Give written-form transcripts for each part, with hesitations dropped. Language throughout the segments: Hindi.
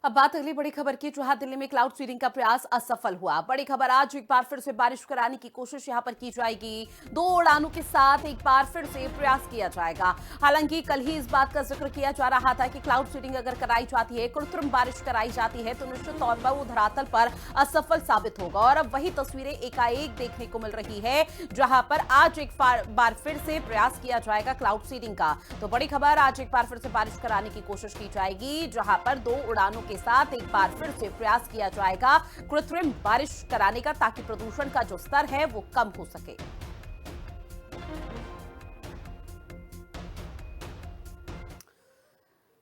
अब बात अगली बड़ी खबर की, जहां दिल्ली में क्लाउड सीडिंग का प्रयास असफल हुआ। बड़ी खबर, आज एक बार फिर से बारिश कराने की कोशिश यहां पर की जाएगी। 2 उड़ानों के साथ एक बार फिर से प्रयास किया जाएगा। हालांकि कल ही इस बात का जिक्र किया जा रहा था कि क्लाउड सीडिंग अगर कराई जाती है, कृत्रिम बारिश कराई जाती है, तो निश्चित तौर पर वो धरातल पर असफल साबित होगा। और अब वही तस्वीरें एकाएक देखने को मिल रही है, जहां पर आज एक बार फिर से प्रयास किया जाएगा क्लाउड सीडिंग का। तो बड़ी खबर, आज एक बार फिर से बारिश कराने की कोशिश की जाएगी, जहां पर 2 उड़ानों के साथ एक बार फिर से प्रयास किया जाएगा कृत्रिम बारिश कराने का, ताकि प्रदूषण का जो स्तर है वो कम हो सके।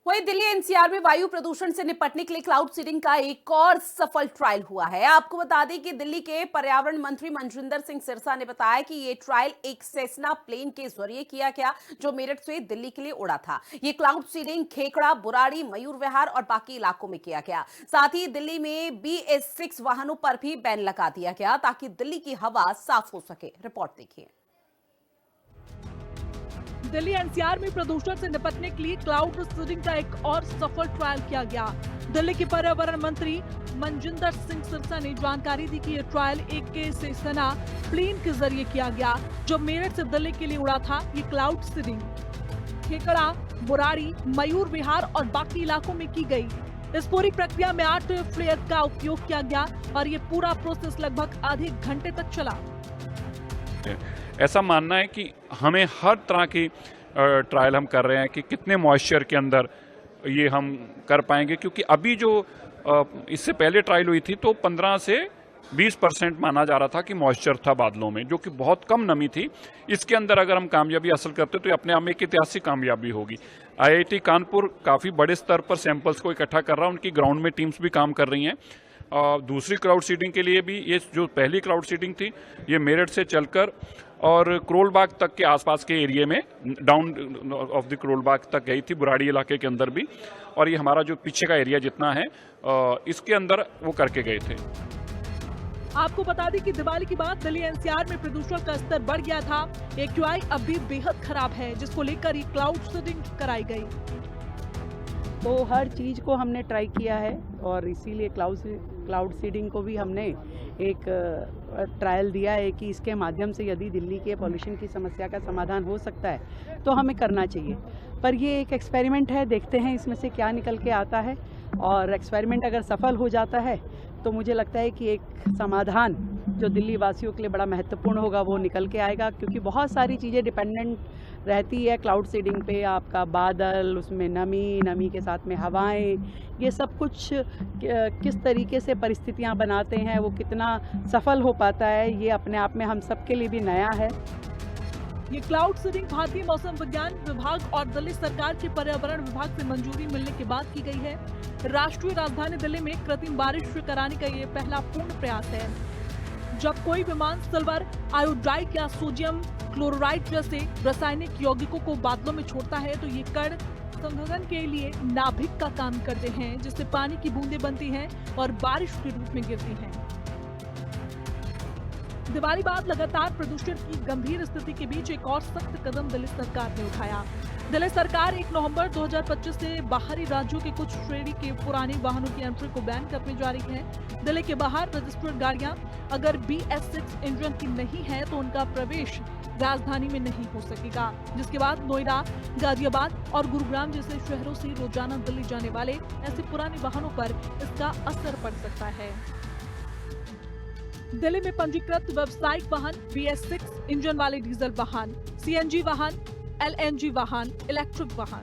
वहीं दिल्ली एनसीआर में वायु प्रदूषण से निपटने के लिए क्लाउड सीडिंग का एक और सफल ट्रायल हुआ है। आपको बता दें कि दिल्ली के पर्यावरण मंत्री मनजिंदर सिंह सिरसा ने बताया कि ये ट्रायल एक सेसना प्लेन के जरिए किया गया, जो मेरठ से दिल्ली के लिए उड़ा था। ये क्लाउड सीडिंग खेकड़ा, बुराड़ी, मयूर विहार और बाकी इलाकों में किया गया। साथ ही दिल्ली में BS6 वाहनों पर भी बैन लगा दिया गया, ताकि दिल्ली की हवा साफ हो सके। रिपोर्ट देखिए। दिल्ली एनसीआर में प्रदूषण से निपटने के लिए क्लाउड सीडिंग का एक और सफल ट्रायल किया गया। दिल्ली के पर्यावरण मंत्री मनजिंदर सिंह सिरसा ने जानकारी दी कि यह ट्रायल एक सेसना प्लेन के जरिए किया गया, जो मेरठ से दिल्ली के लिए उड़ा था। ये क्लाउड सीडिंग खेकड़ा, बुराड़ी, मयूर विहार और बाकी इलाकों में की गई। इस पूरी प्रक्रिया में 8 फ्लेयर का उपयोग किया गया और ये पूरा प्रोसेस लगभग आधे घंटे तक चला। ऐसा मानना है कि हमें हर तरह की ट्रायल हम कर रहे हैं कि कितने मॉइस्चर के अंदर ये हम कर पाएंगे, क्योंकि अभी जो इससे पहले ट्रायल हुई थी तो 15 से 20% माना जा रहा था कि मॉइस्चर था बादलों में, जो कि बहुत कम नमी थी। इसके अंदर अगर हम कामयाबी हासिल करते तो ये अपने आप में एक ऐतिहासिक कामयाबी होगी। IIT कानपुर काफ़ी बड़े स्तर पर सैंपल्स को इकट्ठा कर रहा है, उनकी ग्राउंड में टीम्स भी काम कर रही हैं। दूसरी क्राउड सीडिंग के लिए भी, ये जो पहली क्राउड सीडिंग थी ये मेरठ से चलकर और करोलबाग तक के आसपास के एरिया में, डाउन ऑफ द करोलबाग तक गई थी, बुराड़ी इलाके के अंदर भी, और ये हमारा जो पीछे का एरिया जितना है इसके अंदर वो करके गए थे। आपको बता दें कि दिवाली के बाद दिल्ली एनसीआर में प्रदूषण का स्तर बढ़ गया था। AQI अब भी बेहद खराब है, जिसको लेकर ये क्लाउड सीडिंग कराई गई। तो हर चीज़ को हमने ट्राई किया है और इसीलिए क्लाउड सीडिंग को भी हमने एक ट्रायल दिया है कि इसके माध्यम से यदि दिल्ली के पॉल्यूशन की समस्या का समाधान हो सकता है तो हमें करना चाहिए। पर ये एक एक्सपेरिमेंट है, देखते हैं इसमें से क्या निकल के आता है। और एक्सपेरिमेंट अगर सफल हो जाता है तो मुझे लगता है कि एक समाधान जो दिल्ली वासियों के लिए बड़ा महत्वपूर्ण होगा वो निकल के आएगा, क्योंकि बहुत सारी चीज़ें डिपेंडेंट रहती है क्लाउड सीडिंग पे। आपका बादल, उसमें नमी के साथ में हवाएं, ये सब कुछ किस तरीके से परिस्थितियां बनाते हैं, वो कितना सफल हो पाता है, ये अपने आप में हम सबके लिए भी नया है। ये क्लाउड सीडिंग भारतीय मौसम विज्ञान विभाग और दिल्ली सरकार के पर्यावरण विभाग से मंजूरी मिलने के बाद की गई है। राष्ट्रीय राजधानी दिल्ली में कृत्रिम बारिश कराने का ये पहला पूर्ण प्रयास है। जब कोई विमान सिल्वर आयोडाइड या सोडियम क्लोराइड जैसे रासायनिक यौगिकों को बादलों में छोड़ता है, तो ये कण संघनन के लिए नाभिक का काम करते हैं, जिससे पानी की बूंदें बनती हैं और बारिश के रूप में गिरती हैं। दिवाली बाद लगातार प्रदूषण की गंभीर स्थिति के बीच एक और सख्त कदम दिल्ली सरकार ने उठाया। दिल्ली सरकार 1 नवंबर 2025 से बाहरी राज्यों के कुछ श्रेणी के पुराने वाहनों की एंट्री को बैन करने जा रही है। दिल्ली के बाहर रजिस्टर्ड गाड़ियां अगर BS6 इंजन की नहीं है तो उनका प्रवेश राजधानी में नहीं हो सकेगा, जिसके बाद नोएडा, गाजियाबाद और गुरुग्राम जैसे शहरों से रोजाना दिल्ली जाने वाले ऐसे पुराने वाहनों पर इसका असर पड़ सकता है। दिल्ली में पंजीकृत व्यावसायिक वाहन, BS6 इंजन वाले डीजल वाहन, CNG वाहन, LNG वाहन, इलेक्ट्रिक वाहन।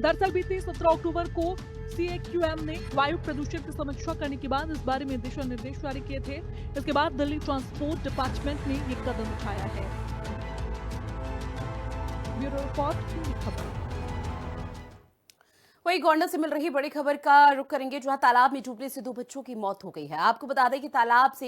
दरअसल बीते 17 अक्टूबर को CAQM ने वायु प्रदूषण की समीक्षा करने के बाद इस बारे में दिशा निर्देश जारी किए थे। इसके बाद दिल्ली ट्रांसपोर्ट डिपार्टमेंट ने ये कदम उठाया है। ब्यूरो रिपोर्ट की खबर। वही गोंडा से मिल रही बड़ी खबर का रुख करेंगे, जहां तालाब में डूबने से 2 बच्चों की मौत हो गई है। आपको बता दें कि तालाब से